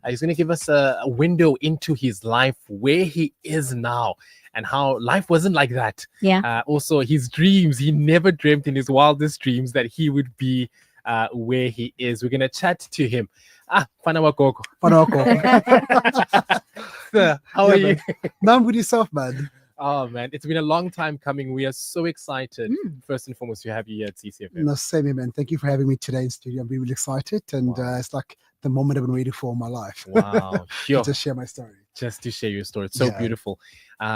He's going to give us a window into his life, where he is now, and how life wasn't like that. Yeah. Also, his dreams. He never dreamt in his wildest dreams that he would be where he is. We're going to chat to him. Fana Wakoko. Sir, how are you? Now I'm good yourself, man. Oh, man, it's been a long time coming. We are so excited, first and foremost, to have you here at CCFM. No, same here, man. Thank you for having me today in studio. I'm really excited. And it's like the moment I've been waiting for in my life. Wow. Sure. To just share my story. Just to share your story. It's so beautiful.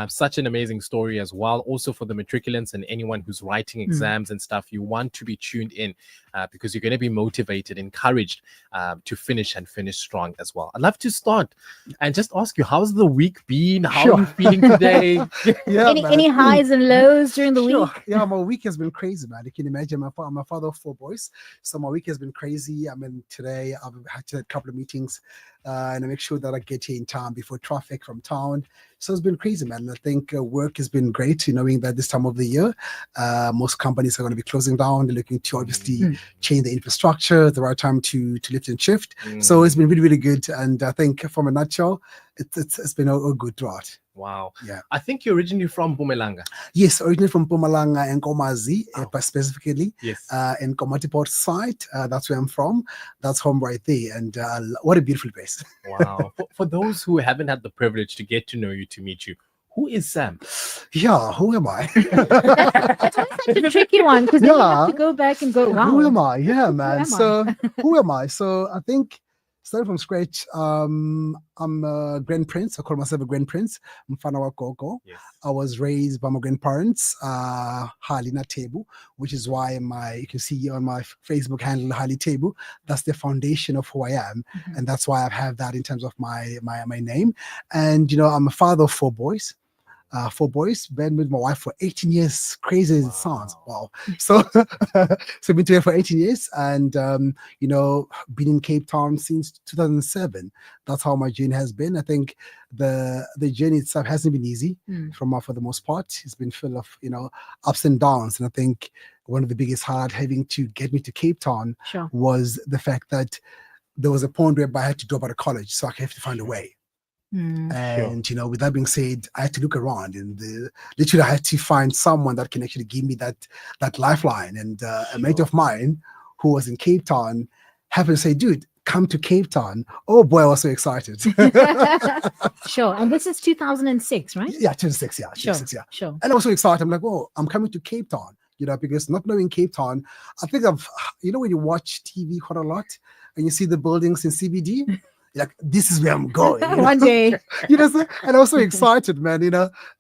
Such an amazing story as well. Also for the matriculants and anyone who's writing exams and stuff, you want to be tuned in because you're going to be motivated, encouraged to finish strong as well. I'd love to start and just ask you, how's the week been? How are you feeling today? Any highs and lows during the week? Yeah, my week has been crazy, man. You can imagine. I'm a father of 4 boys, so my week has been crazy. I mean, today I've had to have a couple of meetings and I make sure that I get here in time before traffic from town. So it's been crazy, man. I think work has been great, knowing that this time of the year, most companies are going to be closing down. They're looking to obviously change the infrastructure, the right time to lift and shift. So it's been really, really good. And I think from a nutshell, it's been a good drought. Wow. Yeah. I think you're originally from Mpumalanga. Yes, originally from Mpumalanga and Komazi, but specifically in Komati side. That's where I'm from. That's home right there. And what a beautiful place. Wow. For those who haven't had the privilege to get to know you, to meet you, who is Sam? Yeah, who am I? That's always such a tricky one because you have to go back and go, wow. Who am I? Yeah, man. Who am I? So I think starting from scratch, I'm a grand prince. I call myself a grand prince. Mfana Wakoko. Yes. I was raised by my grandparents, Halina Tebu, which is why you can see on my Facebook handle, Hali Tebu. That's the foundation of who I am. And that's why I have that in terms of my name. And, I'm a father of 4 boys. 4 boys, been with my wife for 18 years. Crazy as it sounds. Wow. So been together for 18 years and, been in Cape Town since 2007. That's how my journey has been. I think the journey itself hasn't been easy for the most part. It's been full of, ups and downs. And I think one of the biggest hard having to get me to Cape Town was the fact that there was a point where I had to drop out of college. So I have to find a way. And with that being said, I had to look around and literally I had to find someone that can actually give me that lifeline. And a mate of mine who was in Cape Town happened to say, dude, come to Cape Town. Oh boy, I was so excited. Sure. And this is 2006, right? Yeah, 2006, yeah. 2006, yeah. Sure. And I was so excited. I'm like, oh, I'm coming to Cape Town, because not knowing Cape Town, I think when you watch TV quite a lot and you see the buildings in CBD, like, this is where I'm going. One day. And I was so excited, man,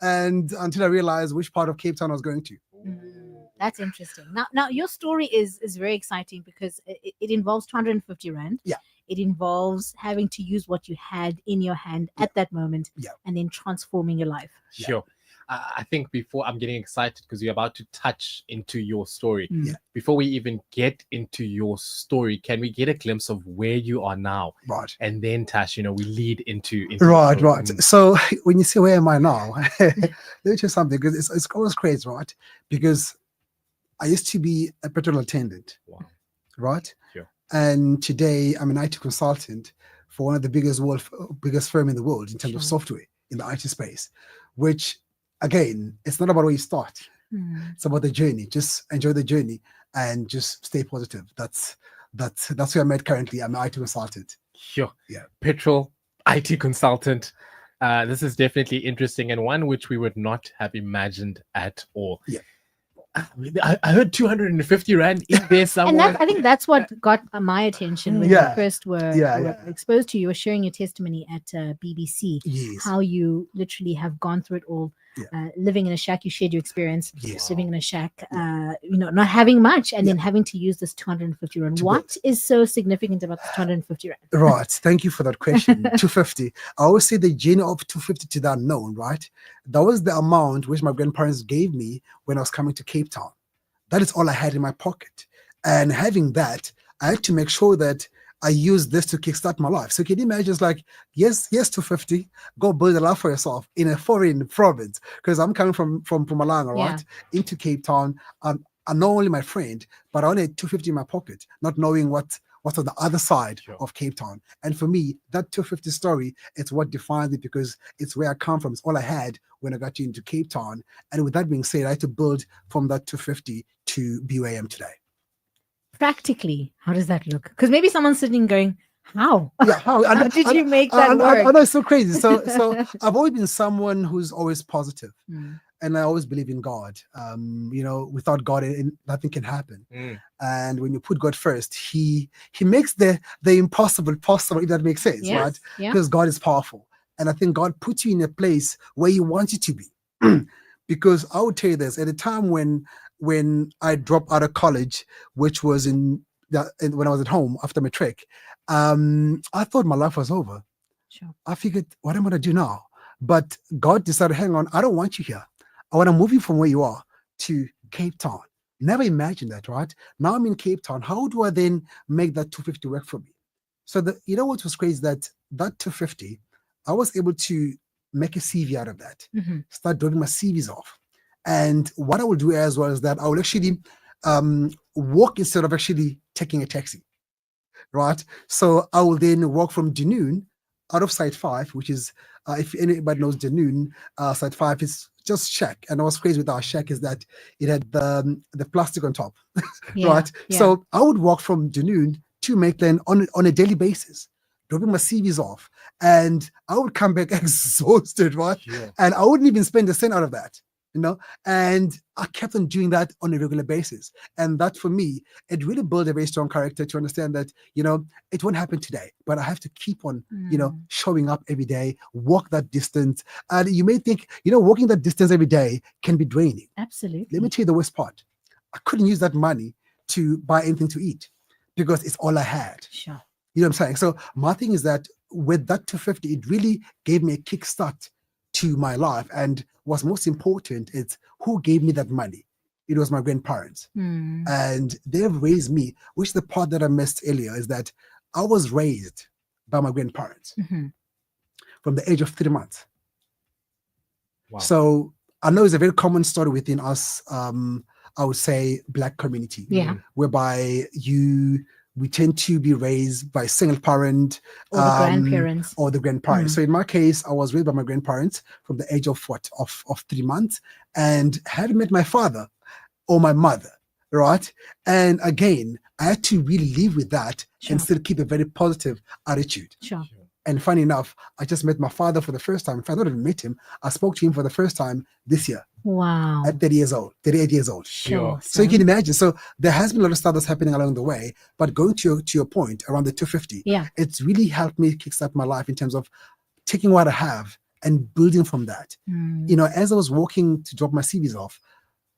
and until I realized which part of Cape Town I was going to. That's interesting. Now your story is very exciting because it involves 250 Rand. Yeah. It involves having to use what you had in your hand at that moment and then transforming your life. Sure. I think before I'm getting excited because you're about to touch into your story. Before we even get into your story, can we get a glimpse of where you are now? Right. And then, Tash, we lead into right. So when you say where am I now, let me tell you something, because it's always crazy, right? Because I used to be a petrol attendant. Wow. Right? Sure. And today I'm an IT consultant for one of the biggest firm in the world in terms of software in the IT space, which again, it's not about where you start. It's about the journey. Just enjoy the journey and just stay positive. That's where I'm at currently. I'm an IT consultant. Sure. Yeah. Petrol, IT consultant. This is definitely interesting and one which we would not have imagined at all. Yeah. I heard 250 Rand in there somewhere. And I think that's what got my attention when you first were exposed to you. You were sharing your testimony at BBC. Yes. How you literally have gone through it all. Living in a shack, you shared your experience. Living in a shack, not having much, and then having to use this 250 Rand. What is so significant about this 250 Rand? Right. Thank you for that question. 250. I always say the journey of 250 to the unknown, right? That was the amount which my grandparents gave me when I was coming to Cape Town. That is all I had in my pocket. And having that, I had to make sure that I use this to kickstart my life. So can you imagine, it's like, yes, 250, go build a life for yourself in a foreign province. Because I'm coming from Mpumalanga, right, into Cape Town. I know only my friend, but I only had 250 in my pocket, not knowing what what's on the other side Sure. of Cape Town. And for me, that 250 story, it's what defines it because it's where I come from. It's all I had when I got into Cape Town. And with that being said, I had to build from that 250 to be where I am today. Practically, how does that look? Because maybe someone's sitting going, how? Yeah, how Did you make that work? I know it's so crazy. So I've always been someone who's always positive. And I always believe in God. Without God, nothing can happen. And when you put God first, He makes the impossible possible. If that makes sense, Yes, right? yeah. Because God is powerful, and I think God puts you in a place where He wants you to be. Because I would tell you this: at a time when I dropped out of college, which was when I was at home after matric, I thought my life was over. Sure. I figured, what am I going to do now? But God decided, hang on, I don't want you here. I want to move you from where you are to Cape Town. Never imagined that, right? Now I'm in Cape Town. How do I then make that 250 work for me? So what was crazy, that 250, I was able to make a CV out of that, start doing my CVs off. And what I will do as well is that I will actually walk instead of actually taking a taxi, right? So I will then walk from Dunoon out of Site 5, which is, if anybody knows Dunoon, Site 5 is just shack. And what's crazy with our shack is that it had the plastic on top, right? Yeah. So I would walk from Dunoon to Maitland on a daily basis, dropping my CVs off, and I would come back exhausted, right? Yeah. And I wouldn't even spend a cent out of that. And I kept on doing that on a regular basis. And that for me, it really built a very strong character to understand that, it won't happen today, but I have to keep on, showing up every day, walk that distance. And you may think, walking that distance every day can be draining. Absolutely. Let me tell you the worst part. I couldn't use that money to buy anything to eat because it's all I had. Sure. You know what I'm saying? So my thing is that with that 250, it really gave me a kickstart to my life. And what's most important is who gave me that money. It was my grandparents. And they've raised me, which the part that I missed earlier is that I was raised by my grandparents from the age of 3 months. Wow. So I know it's a very common story within us, I would say, Black community, whereby we tend to be raised by single parent or the grandparents. So in my case, I was raised by my grandparents from the age of 3 months, and hadn't met my father or my mother, right? And again, I had to really live with that and still keep a very positive attitude. Sure. And funny enough, I just met my father for the first time. If I not met him, I spoke to him for the first time this year. Wow. At 38 years old. Sure. So you can imagine. So there has been a lot of stuff that's happening along the way. But going to your point around the 250, it's really helped me kickstart my life in terms of taking what I have and building from that. As I was walking to drop my CVs off,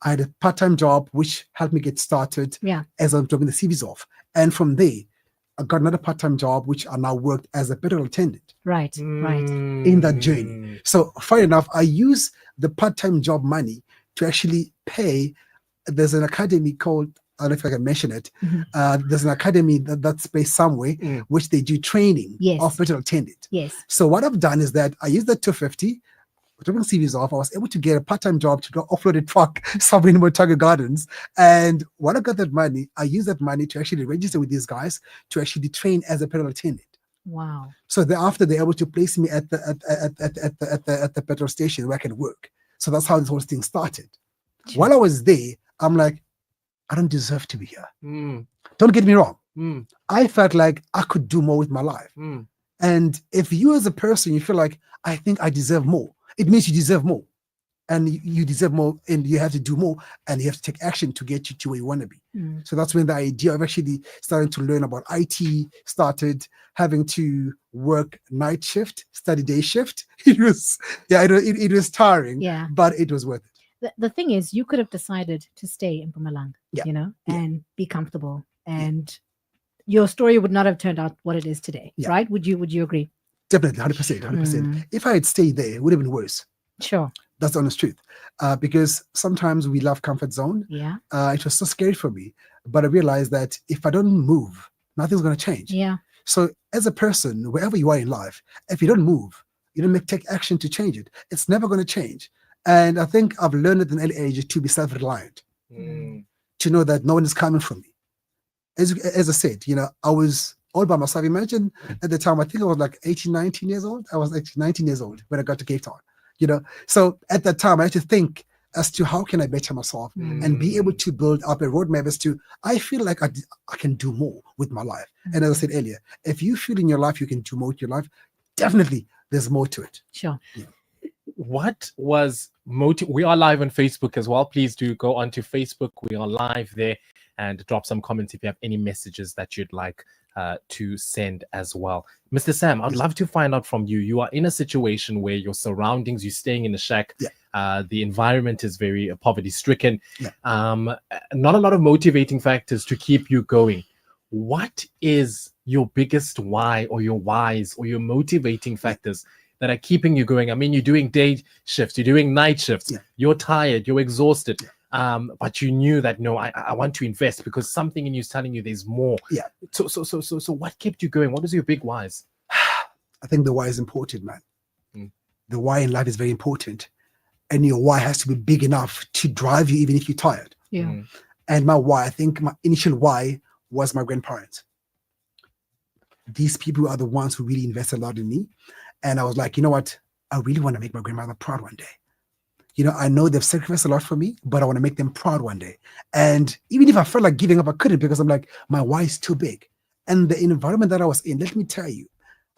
I had a part-time job which helped me get started as I'm dropping the CVs off. And from there, I got another part-time job, which I now worked as a petrol attendant. Right. In that journey. So funny enough, I use the part-time job money to actually pay. There's an academy called, I don't know if I can mention it. There's an academy that's based somewhere, which they do training of petrol attendant. Yes. So what I've done is that I used that 250, dropping CVs off. I was able to get a part-time job to go offload a truck somewhere in Motaga Gardens. And when I got that money, I used that money to actually register with these guys to actually train as a petrol attendant. Wow. So thereafter, they're able to place me at the petrol station where I can work. So that's how this whole thing started. Sure. While I was there, I'm like, I don't deserve to be here. Don't get me wrong. I felt like I could do more with my life. And if you as a person, you feel like, I think I deserve more, it means you deserve more. And you deserve more, and you have to do more, and you have to take action to get you to where you want to be. So that's when the idea of actually starting to learn about IT started, having to work night shift, study day shift. It was tiring, but it was worth it. The thing is, you could have decided to stay in Mpumalanga, and be comfortable, and your story would not have turned out what it is today, right? Would you agree? Definitely, 100%. If I had stayed there, it would have been worse. Sure. That's the honest truth. Because sometimes we love comfort zone. Yeah. It was so scary for me. But I realized that if I don't move, nothing's going to change. Yeah. So as a person, wherever you are in life, if you don't move, you don't take action to change it, it's never going to change. And I think I've learned at an early age to be self-reliant. To know that no one is coming for me. as I said, I was all by myself. Imagine at the time, I think I was like 18, 19 years old. I was actually 19 years old when I got to Cape Town, So at that time, I had to think as to how can I better myself and be able to build up a roadmap as to, I feel like I can do more with my life. And as I said earlier, if you feel in your life you can do more with your life, definitely there's more to it. Sure. Yeah. What was we are live on Facebook as well. Please do go onto Facebook. We are live there, and drop some comments if you have any messages that you'd like to send as well. Mr. Sam, I'd love to find out from you. You are in a situation where your surroundings, you're staying in a shack. Yeah. The environment is very poverty stricken. Yeah. Not a lot of motivating factors to keep you going. What is your biggest why, or your whys, or your motivating factors that are keeping you going? I mean, you're doing day shifts, you're doing night shifts, you're tired, you're exhausted. But you knew that, no, I want to invest because something in you is telling you there's more. Yeah. So what kept you going? What was your big whys? I think the why is important, man. The why in life is very important. And your why has to be big enough to drive you even if you're tired. Yeah. And my why, I think my initial why was my grandparents. These people are the ones who really invested a lot in me. And I was like, you know what? I really want to make my grandmother proud one day. I know they've sacrificed a lot for me, but I want to make them proud one day. And even if I felt like giving up, I couldn't, because I'm like, my why is too big. And the environment that I was in, let me tell you,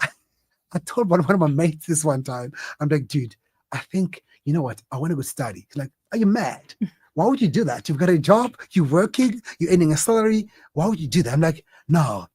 I told one of my mates this one time, I'm like, dude, I think, you know what? I want to go study. He's like, are you mad? Why would you do that? You've got a job, you're working, you're earning a salary. Why would you do that? I'm like, no,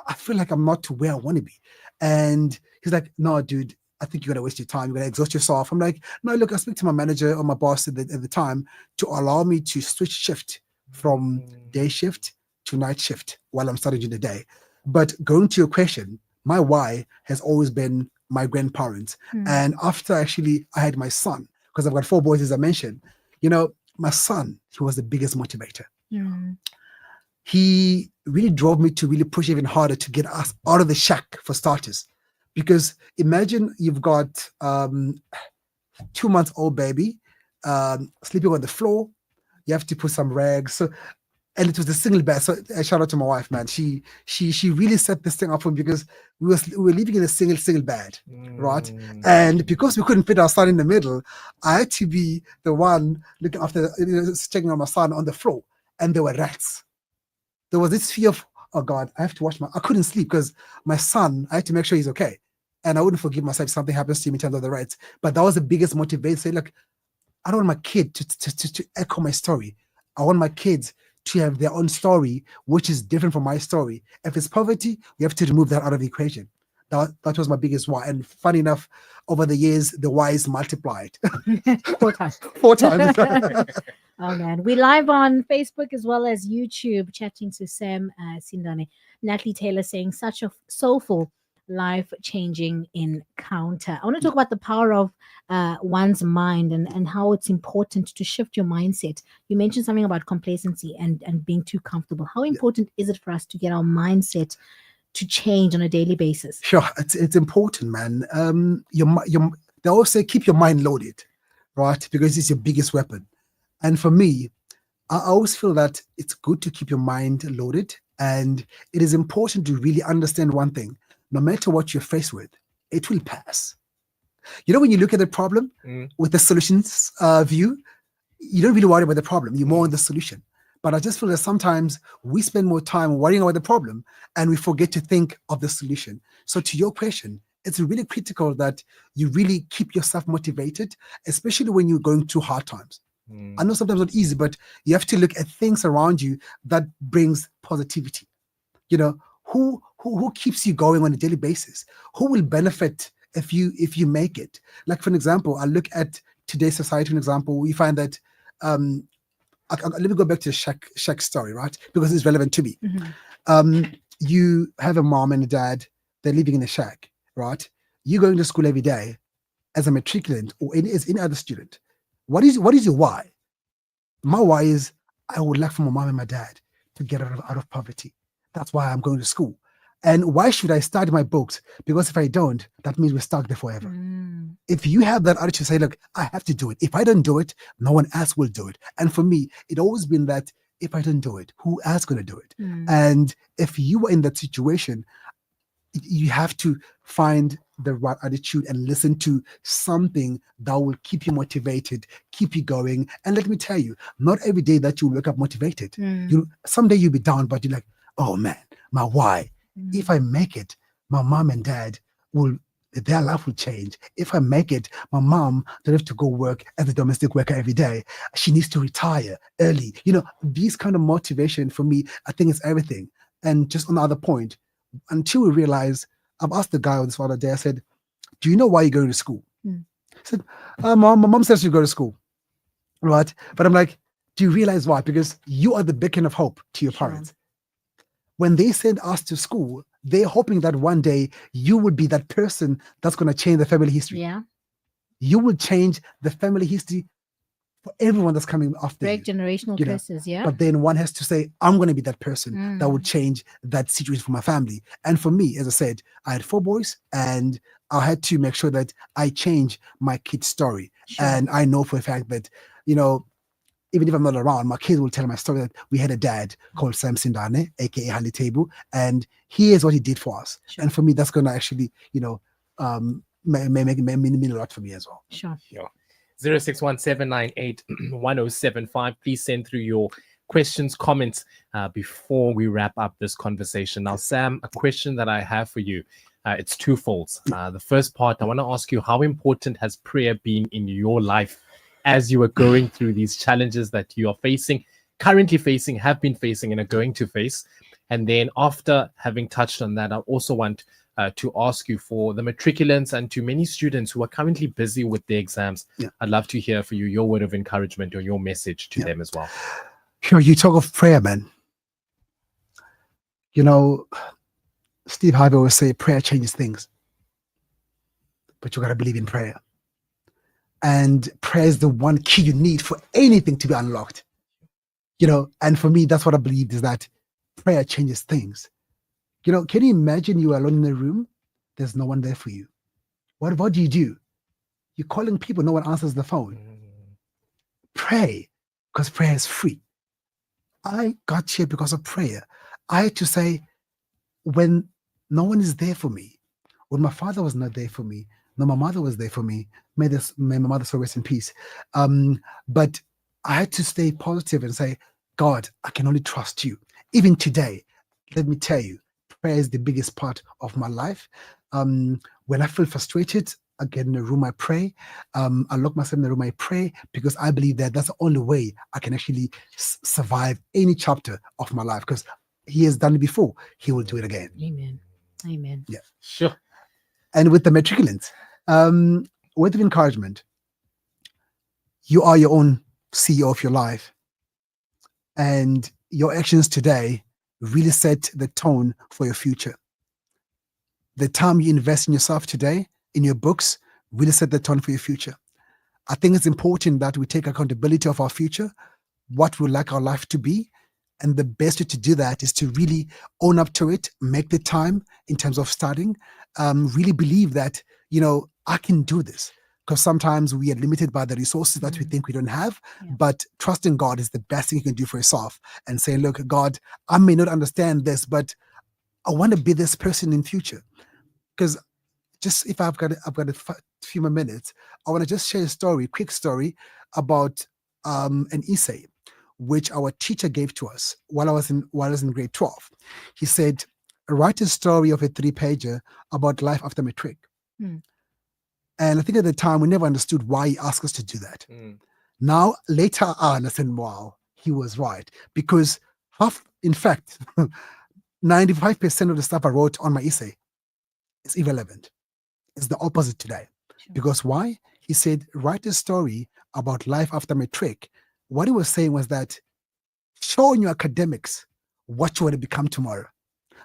I feel like I'm not to where I want to be. And he's like, no, dude, I think you're going to waste your time. You're going to exhaust yourself. I'm like, no, look, I speak to my manager or my boss at the time to allow me to switch shift from day shift to night shift while I'm studying in the day. But going to your question, my why has always been my grandparents. And after actually I had my son, because I've got 4 boys, as I mentioned, my son, he was the biggest motivator. He really drove me to really push even harder to get us out of the shack, for starters. Because imagine you've got 2-month-old baby sleeping on the floor. You have to put some rags. And it was a single bed. So shout out to my wife, man. She really set this thing up for me, because we were living in a single bed, right? And because we couldn't fit our son in the middle, I had to be the one looking after, checking on my son on the floor. And there were rats. There was this fear of, oh God, I have to I couldn't sleep because my son, I had to make sure he's okay. And I wouldn't forgive myself if something happens to him in terms of the rats. But that was the biggest motivation. Say, look, I don't want my kid to echo my story. I want my kids to have their own story, which is different from my story. If it's poverty, we have to remove that out of the equation. That was my biggest why. And funny enough, over the years, the whys multiplied. 4 times. 4 times. Oh, man. We live on Facebook as well as YouTube, chatting to Sam Sindane. Natalie Taylor saying, such a soulful, life-changing encounter. I want to talk about the power of one's mind and how it's important to shift your mindset. You mentioned something about complacency and being too comfortable. How important is it for us to get our mindset to change on a daily basis? Sure, it's important, man. They always say keep your mind loaded, right? Because it's your biggest weapon. And for me, I always feel that it's good to keep your mind loaded, and it is important to really understand one thing. No matter what you're faced with, it will pass. When you look at the problem with the solutions view, you don't really worry about the problem. You're more on the solution. But I just feel that sometimes we spend more time worrying about the problem and we forget to think of the solution. So to your question, it's really critical that you really keep yourself motivated, especially when you're going through hard times. I know sometimes it's not easy, but you have to look at things around you that brings positivity. Who keeps you going on a daily basis? Who will benefit if you make it? Like, for an example, I look at today's society, for example, we find that let me go back to the shack story, right? Because it's relevant to me. You have a mom and a dad, they're living in a shack, right? You're going to school every day as a matriculant or as any other student. What is your why? My why is I would like for my mom and my dad to get out of poverty. That's why I'm going to school. And why should I study my books? Because if I don't, that means we're stuck there forever. If you have that attitude, say, look, I have to do it. If I don't do it, no one else will do it. And for me, it always been that if I don't do it, who else going to do it? And if you are in that situation, you have to find the right attitude and listen to something that will keep you motivated, keep you going. And let me tell you, not every day that you wake up motivated. Someday you'll be down, but you're like, oh man, my why? If I make it, my mom and dad their life will change. If I make it, my mom don't have to go work as a domestic worker every day. She needs to retire early. These kind of motivation for me, I think it's everything. And just on the other point, until we realize, I've asked the guy this other day, I said, do you know why you're going to school? He said, my mom says you go to school. Right? But I'm like, do you realize why? Because you are the beacon of hope to your parents. When they send us to school, they're hoping that one day you would be that person that's going to change the family history. Yeah. You will change the family history for everyone that's coming after Break you. generational curses, yeah. But then one has to say, I'm going to be that person that will change that situation for my family. And for me, as I said, I had 4 boys and I had to make sure that I change my kid's story. And I know for a fact that, even if I'm not around, my kids will tell my story that we had a dad called Sindane, aka Hali Tebu, and here's what he did for us. And for me, that's going to actually, mean a lot for me as well. Sure. 0617981075. Please send through your questions, comments before we wrap up this conversation. Now, Sam, a question that I have for you, it's twofold. The first part, I want to ask you, how important has prayer been in your life as you are going through these challenges that you are facing, currently facing, have been facing, and are going to face? And then after having touched on that, I also want to ask you, for the matriculants and to many students who are currently busy with their exams, I'd love to hear for you your word of encouragement or your message to them as well. You talk of prayer, man. Steve Harvey always say prayer changes things, but you got to believe in prayer. And prayer is the one key you need for anything to be unlocked. And for me, that's what I believe, is that prayer changes things. Can you imagine you are alone in a room? There's no one there for you. What do? You're calling people, no one answers the phone. Pray, because prayer is free. I got here because of prayer. I had to say, when no one is there for me, when my father was not there for me, no, my mother was there for me. May my mother so rest in peace. But I had to stay positive and say, God, I can only trust you. Even today, let me tell you, prayer is the biggest part of my life. When I feel frustrated, I get in a room, I pray. I lock myself in the room, I pray, because I believe that that's the only way I can actually survive any chapter of my life, because he has done it before. He will do it again. Amen. Yeah. Sure. And with the matriculants, word of encouragement, you are your own CEO of your life. And your actions today really set the tone for your future. The time you invest in yourself today, in your books, really set the tone for your future. I think it's important that we take accountability of our future, what we like our life to be. And the best way to do that is to really own up to it, make the time in terms of studying, really believe that, I can do this. Because sometimes we are limited by the resources that we think we don't have, but trusting God is the best thing you can do for yourself, and say, look, God, I may not understand this, but I want to be this person in future. Because just if I've got a few more minutes, I want to just share a quick story about an essay which our teacher gave to us while I was in grade 12. He said, write a story of a 3-pager about life after matric. And I think at the time we never understood why he asked us to do that. Now, later I understand, wow, he was right. Because 95% of the stuff I wrote on my essay is irrelevant. It's the opposite today. Sure. Because why? He said, write a story about life after matric. What he was saying was that show in your academics what you want to become tomorrow.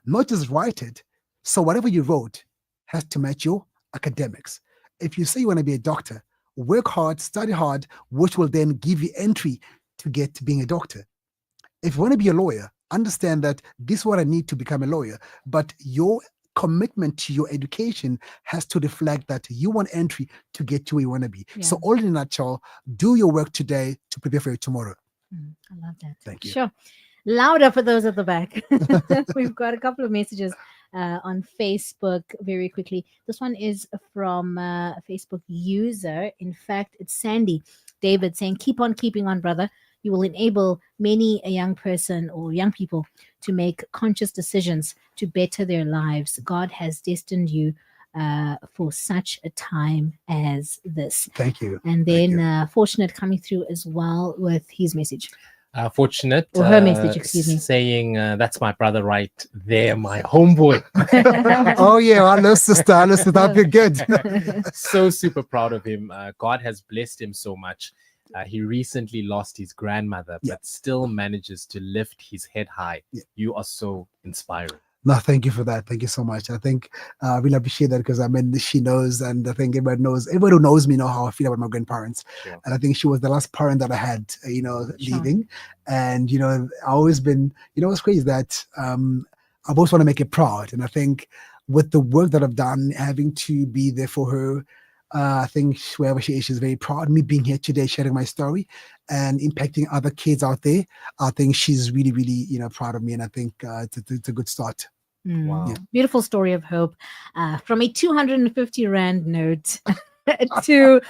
Not just write it. So whatever you wrote has to match your academics. If you say you want to be a doctor, work hard, study hard, which will then give you entry to get to being a doctor. If you want to be a lawyer, understand that this is what I need to become a lawyer. But your commitment to your education has to reflect that you want entry to get to where you want to be. Yeah. So all in a nutshell, do your work today to prepare for your tomorrow. I love that. Thank you. Sure. Louder for those at the back. We've got a couple of messages on Facebook very quickly. This one is from a Facebook user. In fact, it's Sandy David saying, keep on keeping on, brother. You will enable many a young person or young people to make conscious decisions to better their lives. God has destined you for such a time as this. Thank you. And then Fortunate coming through as well with his message. Fortunate, or her message, excuse me, saying that's my brother right there, my homeboy. Oh yeah, hello sister, hello sister, that'd be good. So super proud of him. God has blessed him so much. He recently lost his grandmother, but still manages to lift his head high. You are so inspiring. No, thank you for that. Thank you so much. I think I really appreciate that because I mean, she knows, and I think everybody who knows me know how I feel about my grandparents. Sure. And I think she was the last parent that I had, leaving. And, I always been, what's crazy is that I've always want to make her proud. And I think with the work that I've done, having to be there for her, I think wherever she is, she's very proud of me being here today, sharing my story and impacting other kids out there. I think she's really, really, proud of me. And I think it's a good start. Wow. Beautiful story of hope from a 250 Rand note to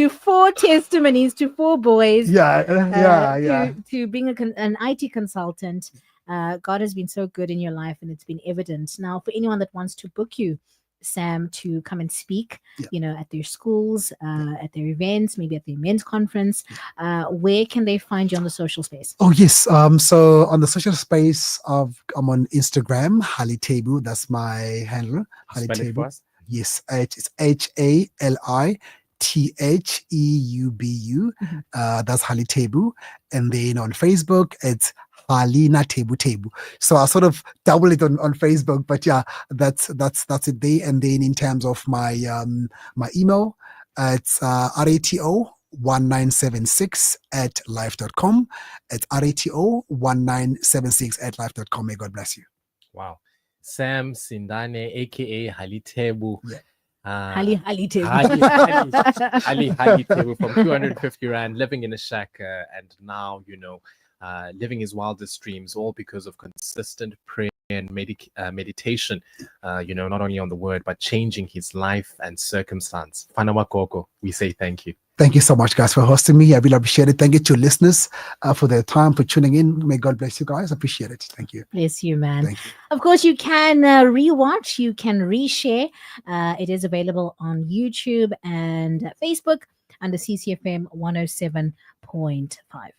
4 testimonies to 4 boys. To being an IT consultant. God has been so good in your life and it's been evident. Now, for anyone that wants to book you, Sam, to come and speak, at their schools, at their events, maybe at the men's conference, where can they find you on the social space? Oh, yes. So on the social space I'm on Instagram, Hali Tebu. That's my handle. Hali Tebu. Yes. It's HaliThebu. That's Hali Tebu. And then on Facebook, it's Halina Tebu. So I sort of double it on Facebook, but yeah, that's it there. And then in terms of my my email, it's rato1976@life.com. It's rato1976@life.com. May God bless you. Wow. Sam Sindane, aka Hali Tebu. Hali Tebu. Hali Tebu from 250 Rand, living in a shack, and now, living his wildest dreams, all because of consistent prayer and meditation, not only on the word, but changing his life and circumstance. Fanawa Koko, we say thank you. Thank you so much, guys, for hosting me. I really appreciate it. Thank you to listeners for their time, for tuning in. May God bless you guys. Appreciate it. Thank you. Bless you, man. Thank you. Of course, you can rewatch, you can reshare. It is available on YouTube and Facebook under CCFM 107.5.